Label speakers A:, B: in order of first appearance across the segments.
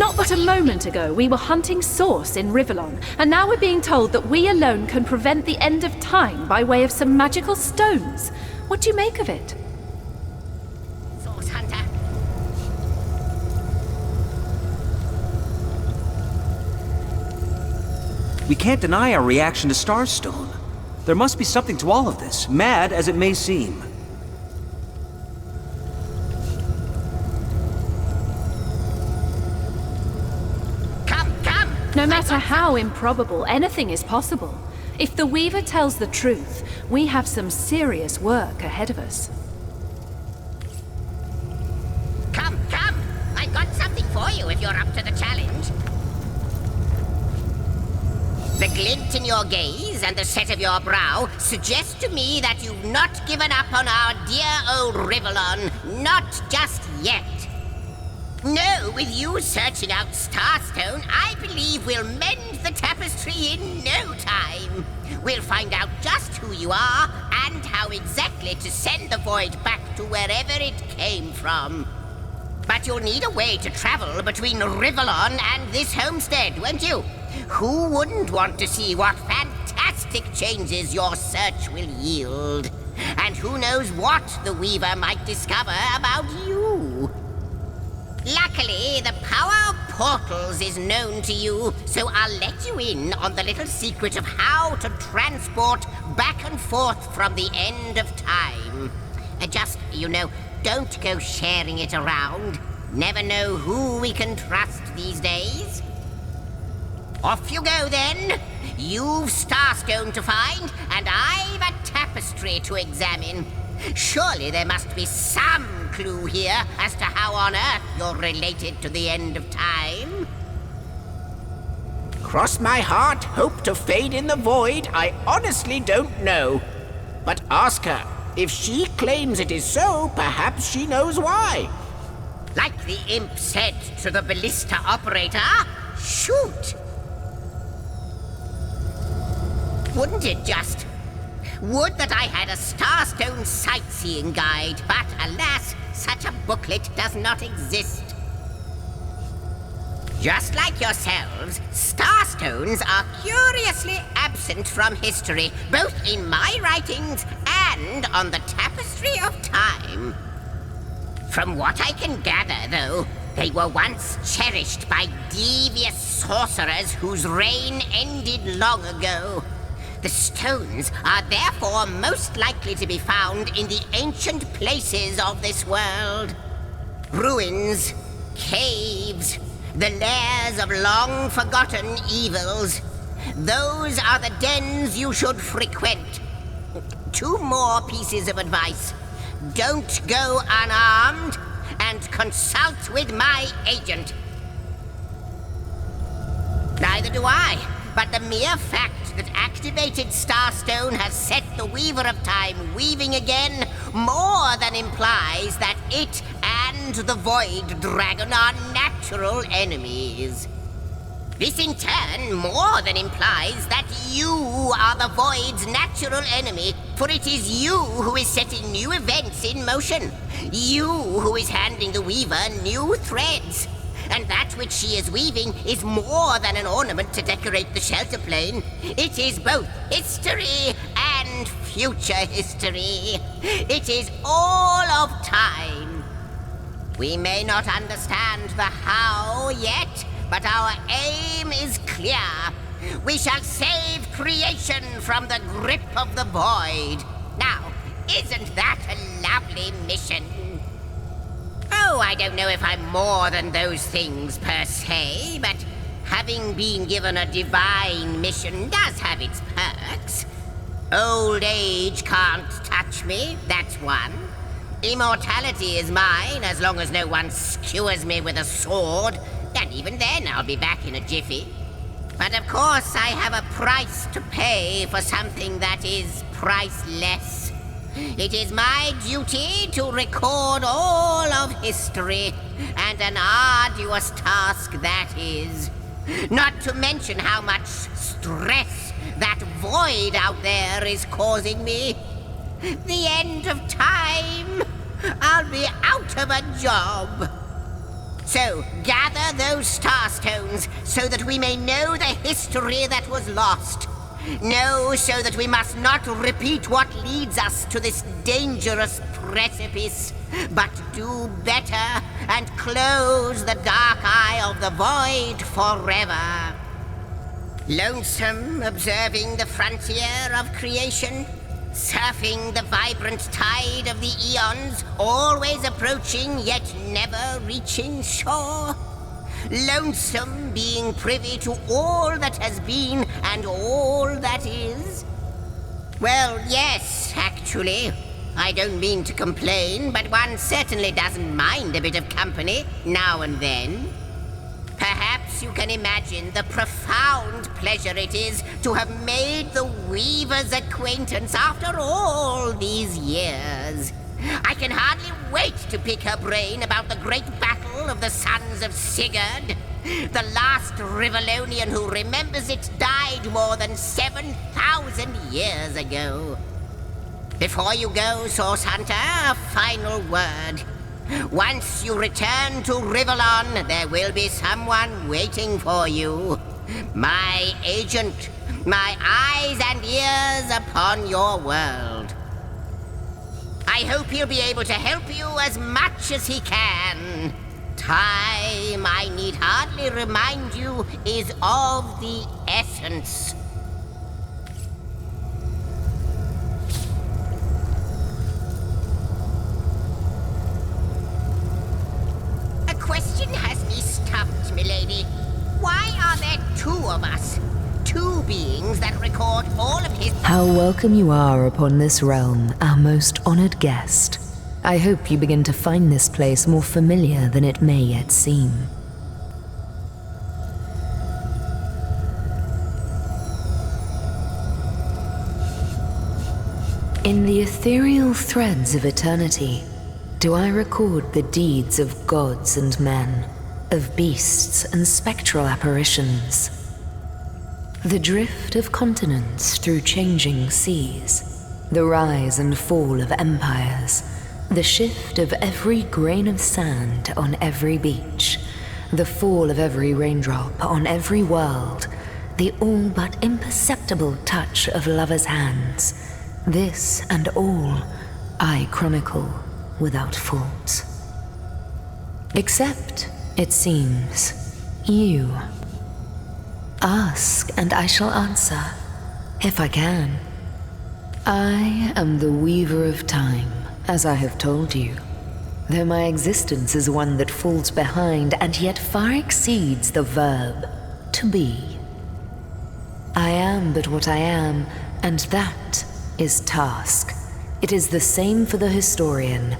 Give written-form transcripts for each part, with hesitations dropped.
A: Not but a moment ago, we were hunting Source in Rivellon, and now we're being told that we alone can prevent the end of time by way of some magical stones. What do you make of it?
B: Source Hunter.
C: We can't deny our reaction to Starstone. There must be something to all of this, mad as it may seem.
A: No matter how improbable, anything is possible. If the Weaver tells the truth, we have some serious work ahead of us.
B: Come! I've got something for you if you're up to the challenge. The glint in your gaze and the set of your brow suggest to me that you've not given up on our dear old Rivellon, not just yet. No, with you searching out Starstone, I believe we'll mend the tapestry in no time. We'll find out just who you are and how exactly to send the void back to wherever it came from. But you'll need a way to travel between Rivellon and this homestead, won't you? Who wouldn't want to see what fantastic changes your search will yield? And who knows what the Weaver might discover about you? Luckily, the power of portals is known to you, so I'll let you in on the little secret of how to transport back and forth from the end of time. Just, don't go sharing it around. Never know who we can trust these days. Off you go, then. You've Starstone to find, and I've a tapestry to examine. Surely there must be some clue here as to how on earth you're related to the end of time.
D: Cross my heart, hope to fade in the void, I honestly don't know. But ask her. If she claims it is so, perhaps she knows why.
B: Like the imp said to the ballista operator, shoot! Wouldn't it just? Would that I had a Starstone sightseeing guide, but alas, such a booklet does not exist. Just like yourselves, Starstones are curiously absent from history, both in my writings and on the tapestry of time. From what I can gather, though, they were once cherished by devious sorcerers whose reign ended long ago. The stones are therefore most likely to be found in the ancient places of this world. Ruins, caves, the lairs of long-forgotten evils. Those are the dens you should frequent. 2 more pieces of advice. Don't go unarmed, and consult with my agent. Neither do I, but the mere fact that activated Starstone has set the Weaver of Time weaving again more than implies that it and the Void Dragon are natural enemies. This in turn more than implies that you are the Void's natural enemy, for it is you who is setting new events in motion. You who is handing the Weaver new threads. And that which she is weaving is more than an ornament to decorate the shelter plane. It is both history and future history. It is all of time. We may not understand the how yet, but our aim is clear. We shall save creation from the grip of the void. Now, isn't that a lovely mission? Oh, I don't know if I'm more than those things per se, but having been given a divine mission does have its perks. Old age can't touch me, that's one. Immortality is mine as long as no one skewers me with a sword, and even then I'll be back in a jiffy. But of course I have a price to pay for something that is priceless. It is my duty to record all of history, and an arduous task that is. Not to mention how much stress that void out there is causing me. The end of time. I'll be out of a job. So, gather those starstones so that we may know the history that was lost. Know so that we must not repeat what leads us to this dangerous precipice, but do better and close the dark eye of the void forever. Lonesome, observing the frontier of creation, surfing the vibrant tide of the eons, always approaching yet never reaching shore. Lonesome, being privy to all that has been and all that is. Well, yes, actually. I don't mean to complain, but one certainly doesn't mind a bit of company now and then. Perhaps you can imagine the profound pleasure it is to have made the Weaver's acquaintance after all these years. I can hardly wait to pick her brain about the great battle of the sons of Sigurd. The last Rivellonian who remembers it died more than 7,000 years ago. Before you go, Source Hunter, a final word. Once you return to Rivellon, there will be someone waiting for you. My agent, my eyes and ears upon your world. I hope he'll be able to help you as much as he can. Time, I need hardly remind you, is of the essence. A question has me stumped, milady. Why are there two of us? Two beings that record all of his...
E: How welcome you are upon this realm, our most honored guest. I hope you begin to find this place more familiar than it may yet seem. In the ethereal threads of eternity, do I record the deeds of gods and men, of beasts and spectral apparitions. The drift of continents through changing seas, the rise and fall of empires, the shift of every grain of sand on every beach, the fall of every raindrop on every world, the all but imperceptible touch of lovers' hands, this and all I chronicle without fault. Except, it seems, you. Ask, and I shall answer, if I can. I am the weaver of time, as I have told you, though my existence is one that falls behind and yet far exceeds the verb to be. I am but what I am, and that is task. It is the same for the historian.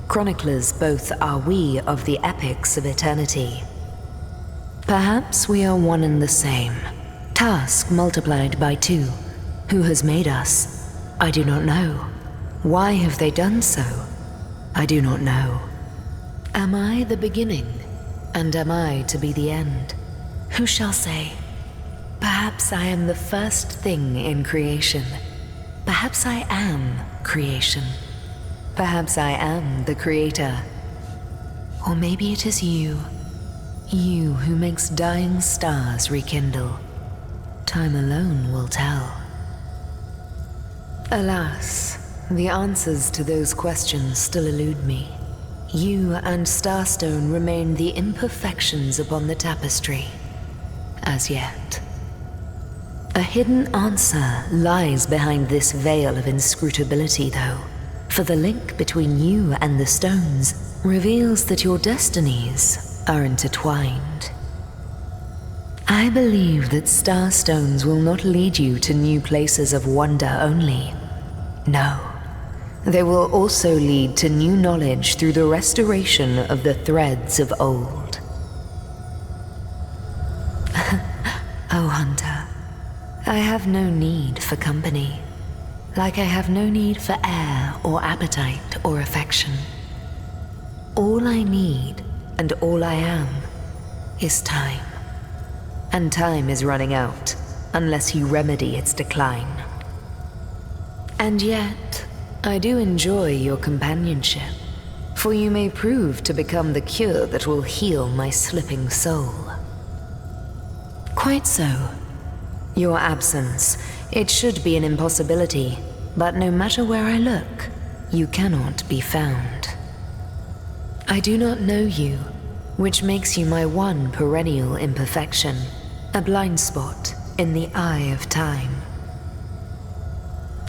E: Chroniclers both are we of the epics of eternity. Perhaps we are one and the same. Task multiplied by 2. Who has made us? I do not know. Why have they done so? I do not know. Am I the beginning? And am I to be the end? Who shall say? Perhaps I am the first thing in creation. Perhaps I am creation. Perhaps I am the creator. Or maybe it is you. You who makes dying stars rekindle. Time alone will tell. Alas, the answers to those questions still elude me. You and Starstone remain the imperfections upon the tapestry. As yet. A hidden answer lies behind this veil of inscrutability, though, for the link between you and the stones reveals that your destinies are intertwined. I believe that starstones will not lead you to new places of wonder only. No, they will also lead to new knowledge through the restoration of the threads of old. Oh, Hunter, I have no need for company, like I have no need for air or appetite or affection. All I need and all I am is time. And time is running out, unless you remedy its decline. And yet, I do enjoy your companionship. for you may prove to become the cure that will heal my slipping soul. Quite so. Your absence, it should be an impossibility, but no matter where I look, you cannot be found. I do not know you, which makes you my one perennial imperfection, a blind spot in the eye of time.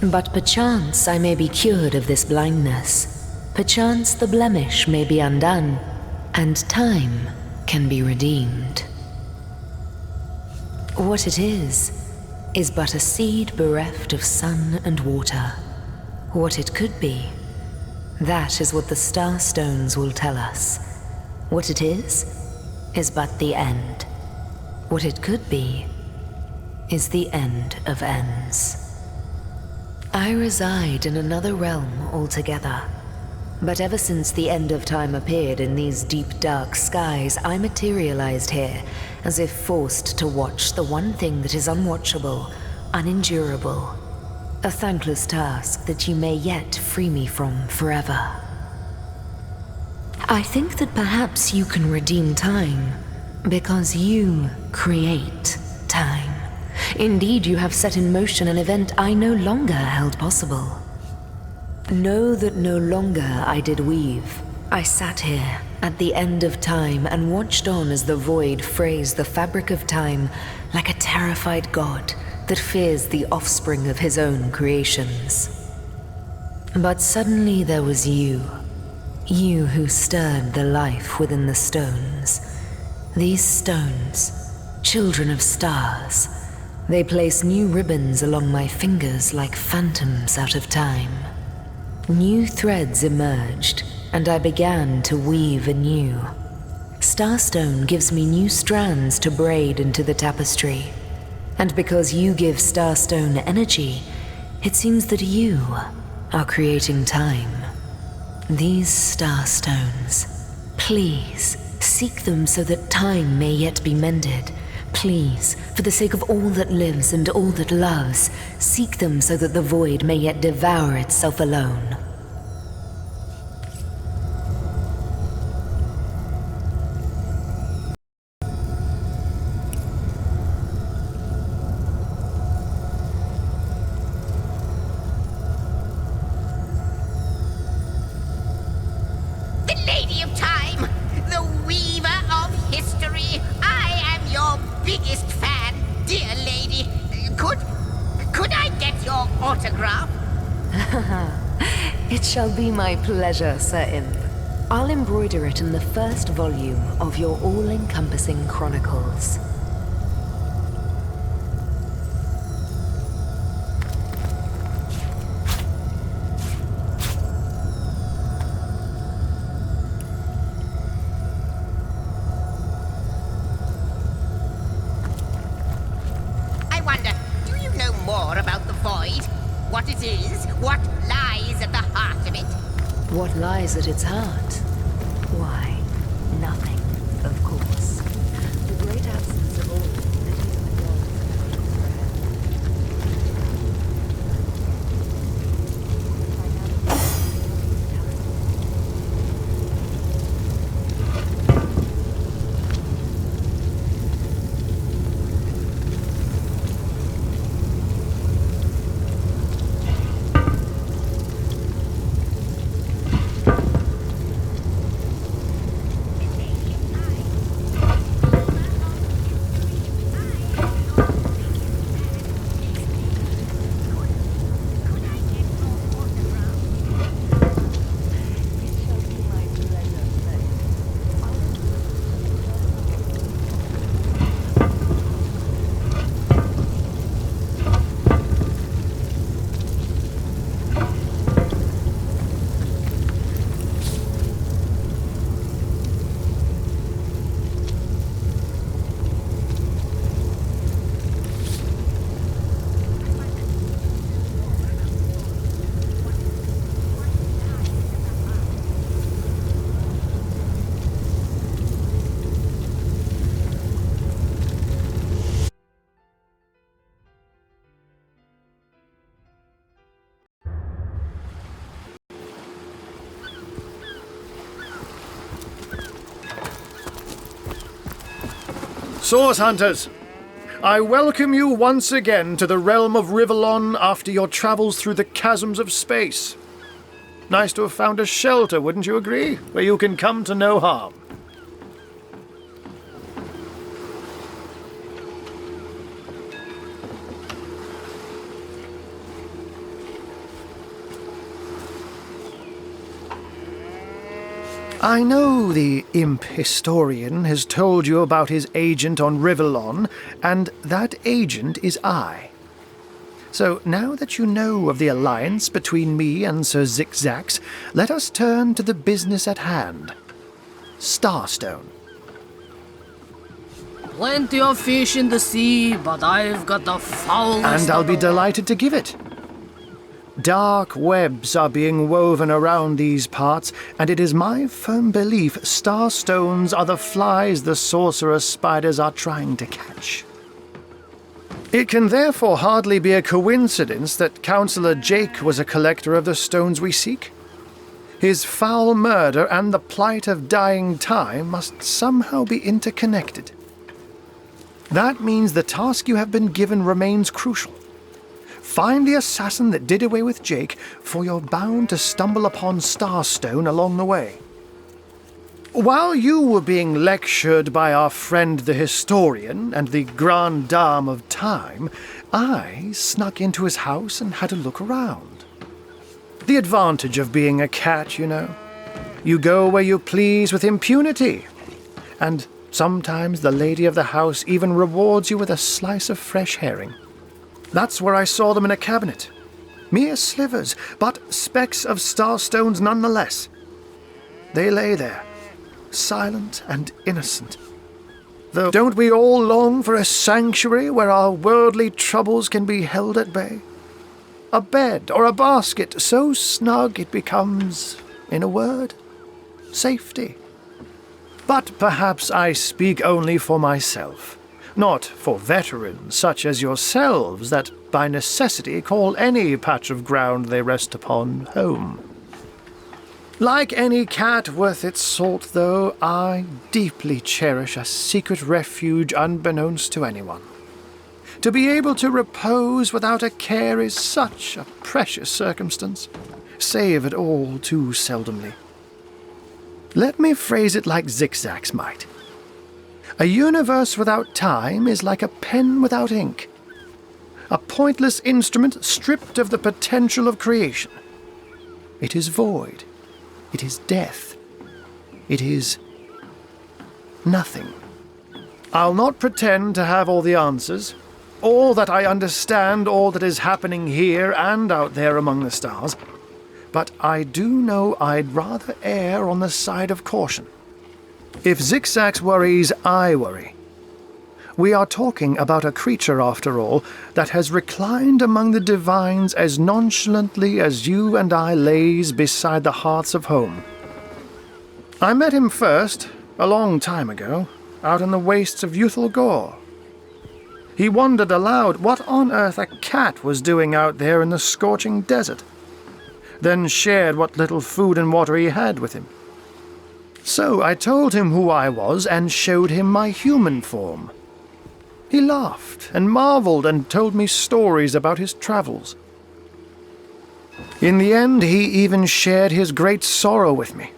E: But perchance I may be cured of this blindness. Perchance the blemish may be undone, and time can be redeemed. What it is but a seed bereft of sun and water. What it could be, that is what the star stones will tell us. What it is but the end. What it could be is the end of ends. I reside in another realm altogether. But ever since the end of time appeared in these deep dark skies, I materialized here, as if forced to watch the one thing that is unwatchable, unendurable. A thankless task that you may yet free me from forever. I think that perhaps you can redeem time, because you create time. Indeed, you have set in motion an event I no longer held possible. Know that no longer I did weave. I sat here at the end of time and watched on as the void frays the fabric of time like a terrified god that fears the offspring of his own creations. But suddenly there was you. You who stirred the life within the stones. These stones, children of stars, they place new ribbons along my fingers like phantoms out of time. New threads emerged, and I began to weave anew. Starstone gives me new strands to braid into the tapestry. And because you give Starstone energy, it seems that you are creating time. These Starstones, please seek them so that time may yet be mended. Please, for the sake of all that lives and all that loves, seek them so that the void may yet devour itself alone.
B: The Lady of Time, the Weaver of History. I am your biggest fan, dear lady. Could I get your autograph?
E: It shall be my pleasure, Sir Imp. I'll embroider it in the first volume of your all-encompassing chronicles.
B: I wonder, do you know more about the void? What it is? What lies at the heart of it?
E: What lies at its heart? Why, nothing, of course. The great absence of all that is
F: Source Hunters, I welcome you once again to the realm of Rivellon after your travels through the chasms of space. Nice to have found a shelter, wouldn't you agree? Where you can come to no harm. I know the imp historian has told you about his agent on Rivellon, and that agent is I. So now that you know of the alliance between me and Sir Zigzags, let us turn to the business at hand. Starstone.
G: Plenty of fish in the sea, but I've got the foulest...
F: And I'll be delighted to give it. Dark webs are being woven around these parts, and it is my firm belief starstones are the flies the sorcerer spiders are trying to catch. It can therefore hardly be a coincidence that Councillor Jake was a collector of the stones we seek. His foul murder and the plight of dying time must somehow be interconnected. That means the task you have been given remains crucial. Find the assassin that did away with Jake, for you're bound to stumble upon Starstone along the way. While you were being lectured by our friend the historian and the grande dame of time, I snuck into his house and had a look around. The advantage of being a cat, you know. You go where you please with impunity. And sometimes the lady of the house even rewards you with a slice of fresh herring. That's where I saw them in a cabinet. Mere slivers, but specks of starstones nonetheless. They lay there, silent and innocent. Though don't we all long for a sanctuary where our worldly troubles can be held at bay? A bed or a basket so snug it becomes, in a word, safety. But perhaps I speak only for myself. Not for veterans such as yourselves that by necessity call any patch of ground they rest upon home. Like any cat worth its salt, though, I deeply cherish a secret refuge unbeknownst to anyone. To be able to repose without a care is such a precious circumstance, save it all too seldomly. Let me phrase it like Zigzags might. A universe without time is like a pen without ink. A pointless instrument stripped of the potential of creation. It is void. It is death. It is nothing. I'll not pretend to have all the answers, all that I understand, all that is happening here and out there among the stars, but I do know I'd rather err on the side of caution. If Zigzags worries, I worry. We are talking about a creature, after all, that has reclined among the divines as nonchalantly as you and I laze beside the hearths of home. I met him first, a long time ago, out in the wastes of youthful Gore. He wondered aloud what on earth a cat was doing out there in the scorching desert, then shared what little food and water he had with him. So I told him who I was and showed him my human form. He laughed and marveled and told me stories about his travels. In the end, he even shared his great sorrow with me.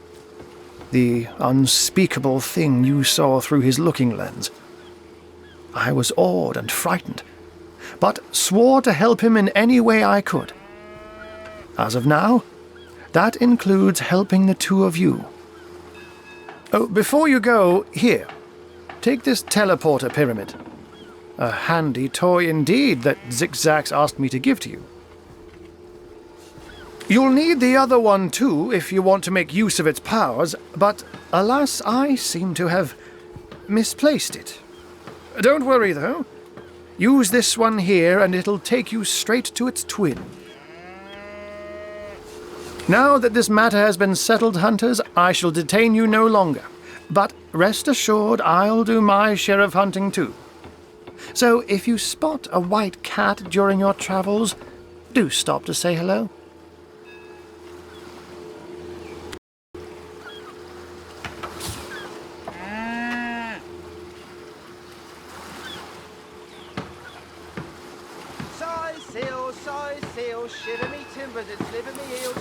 F: The unspeakable thing you saw through his looking lens. I was awed and frightened, but swore to help him in any way I could. As of now, that includes helping the two of you. Oh, before you go, here, take this teleporter pyramid. A handy toy indeed that Zigzags asked me to give to you. You'll need the other one too if you want to make use of its powers, but alas, I seem to have misplaced it. Don't worry though. Use this one here and it'll take you straight to its twin. Now that this matter has been settled, hunters, I shall detain you no longer. But rest assured, I'll do my share of hunting too. So if you spot a white cat during your travels, do stop to say hello.
H: shiver me timbers and sliver me heels.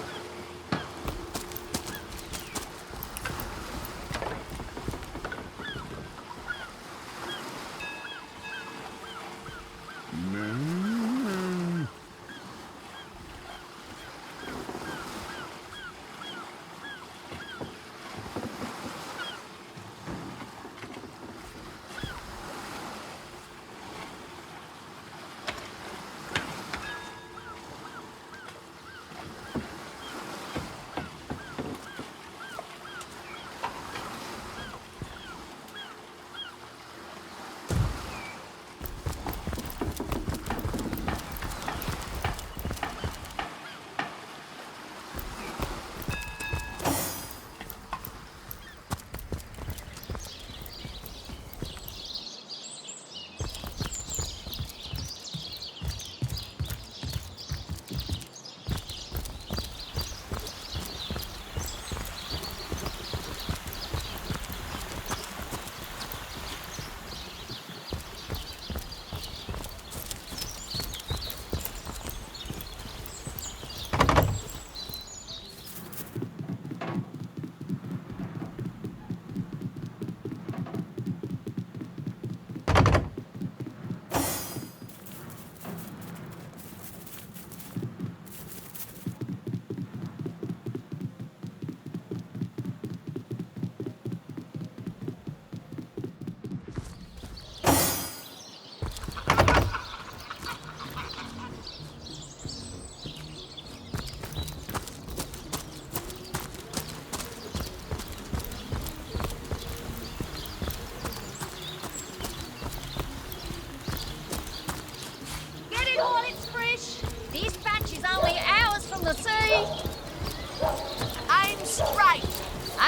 I: Aim straight,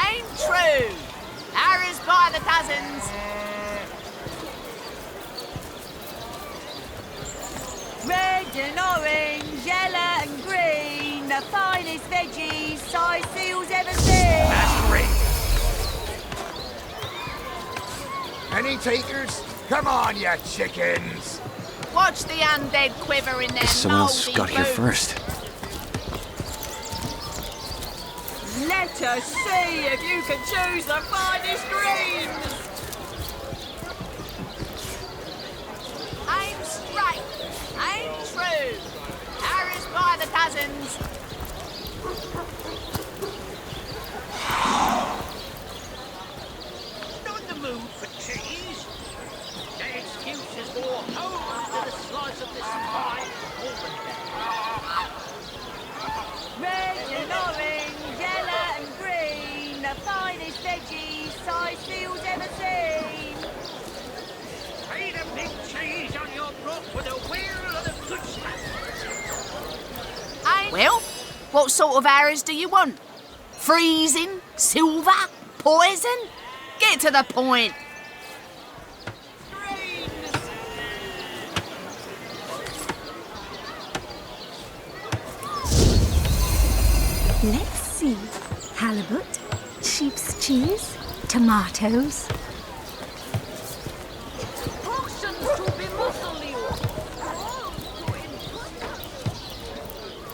I: aim true, arrows by the dozens. Red and orange, yellow and green, the finest veggies size seals ever seen.
J: That's great. Any takers? Come on, you chickens.
I: Watch the undead quiver in their
C: Someone else
I: mouldy
C: got here
I: boots.
C: first.
I: Let us see if you can choose the finest greens. Aim straight, aim true, arrows by the dozens.
K: Not in the mood for cheese. The excuse is more home to the slice of this pie.
I: Red and orange, yellow and green, the finest veggies size seals ever seen.
K: Pay the big cheese on your block with a wheel of the good stuff.
I: Well, what sort of arrows do you want? Freezing? Silver? Poison? Get to the point.
L: Let's see. Halibut, sheep's cheese, tomatoes.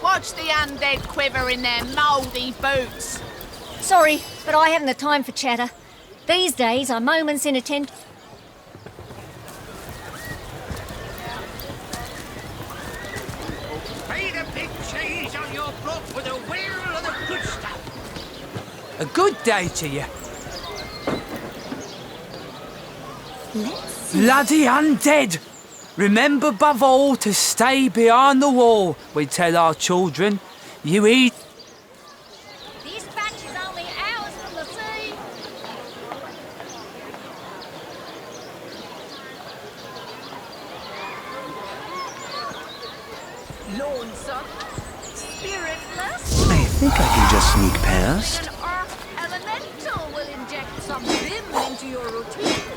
I: Watch the undead quiver in their mouldy boots.
L: Sorry, but I haven't the time for chatter. These days are moments in attention.
K: Pay the big cheese on your block with a wheel of the good stuff.
M: A good day to you.
L: Let's see.
M: Bloody undead! Remember above all to stay behind the wall, we tell our children. You eat.
L: This batch is only hours from the sea.
I: Lonesome, spiritless.
C: I think I can just sneak past.
I: An earth elemental will inject some vim into your routine.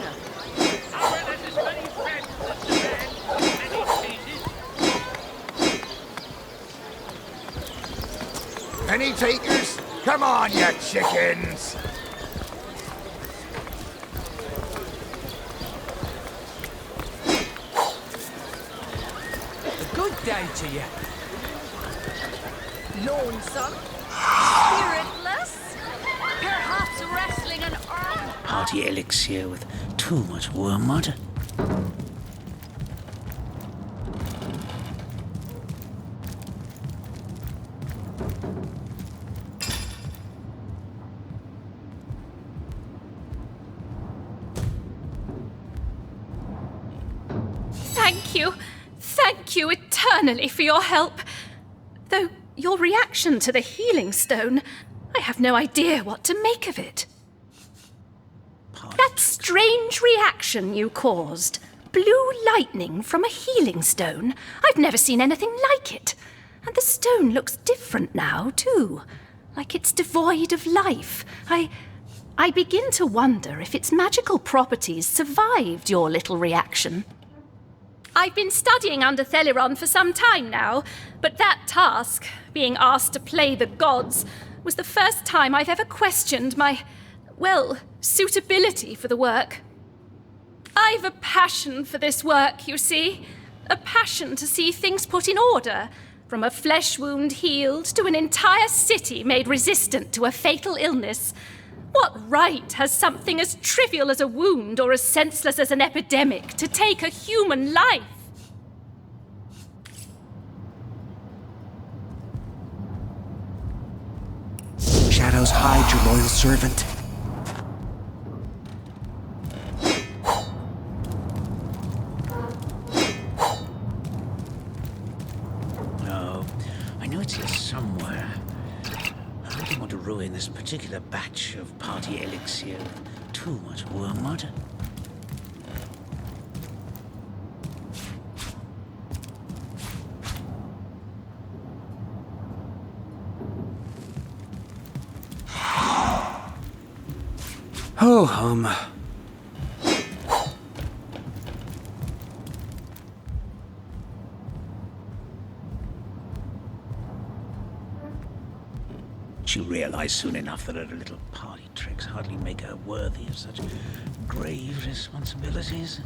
J: Any takers? Come on, you chickens.
M: A good day to you.
I: Lonesome? Spiritless? Perhaps wrestling an arm?
K: Party elixir with too much wormwood.
A: Thank you eternally for your help. Though your reaction to the healing stone, I have no idea what to make of it. That strange reaction you caused. Blue lightning from a healing stone. I've never seen anything like it. And the stone looks different now, too. Like it's devoid of life. I begin to wonder if its magical properties survived your little reaction. I've been studying under Theliron for some time now, but that task, being asked to play the gods, was the first time I've ever questioned my, well, suitability for the work. I've a passion for this work, you see. A passion to see things put in order, from a flesh wound healed to an entire city made resistant to a fatal illness. What right has something as trivial as a wound or as senseless as an epidemic to take a human life?
C: Shadows hide your loyal servant.
K: No, I know it's here somewhere. I don't want to ruin this particular batch of party elixir with too much wormwood.
C: Oh, hum.
K: She'll realize soon enough that her little party tricks hardly make her worthy of such grave responsibilities.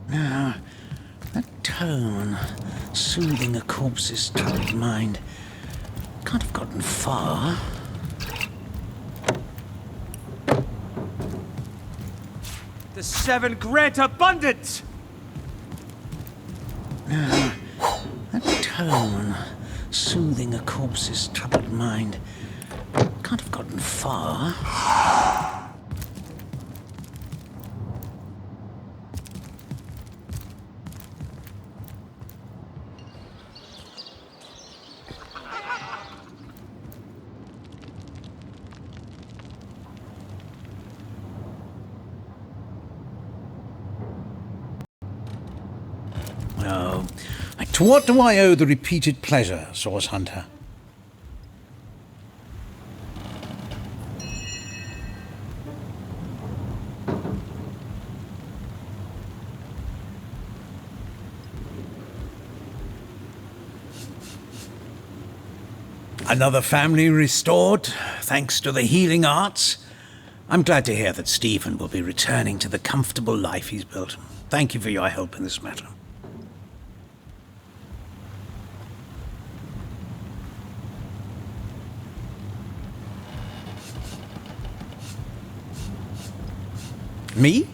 K: Now, that tone, soothing a corpse's troubled mind, can't have gotten far.
C: The seven grant abundance!
K: Now, that tone, soothing a corpse's troubled mind, can't have gotten far.
N: Oh, to what do I owe the repeated pleasure, Source Hunter? Another family restored, thanks to the healing arts. I'm glad to hear that Stephen will be returning to the comfortable life he's built. Thank you for your help in this matter. Me?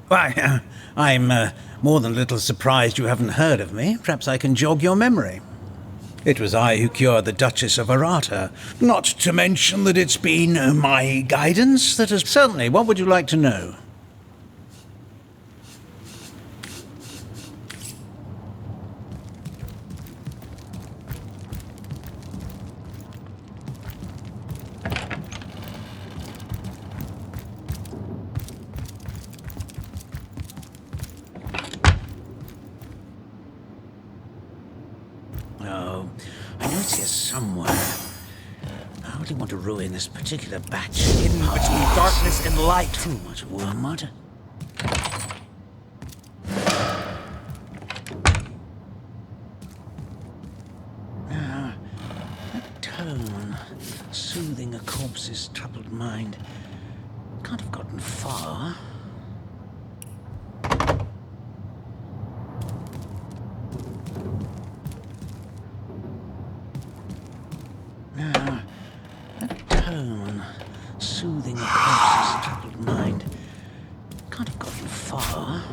N: Why, I'm more than a little surprised you haven't heard of me. Perhaps I can jog your memory. It was I who cured the Duchess of Arata. Not to mention that it's been my guidance that has... Certainly, what would you like to know? Oh, I know it's here somewhere. I only want to ruin this particular batch.
C: Hidden between darkness and light.
K: Too much wormwood. corpse's troubled mind. Can't have gotten far. Now, that tone, soothing the corpse's troubled mind. Can't have gotten far.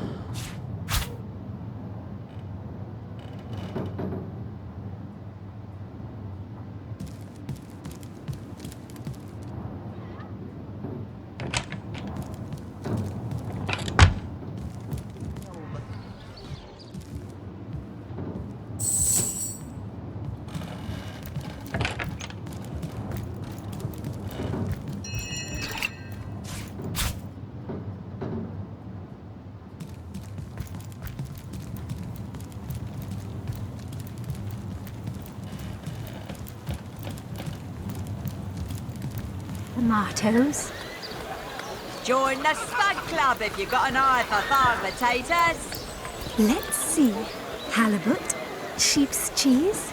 A: Tomatoes.
I: Join the Spud Club if you've got an eye for farm potatoes.
A: Let's see. Halibut, sheep's cheese,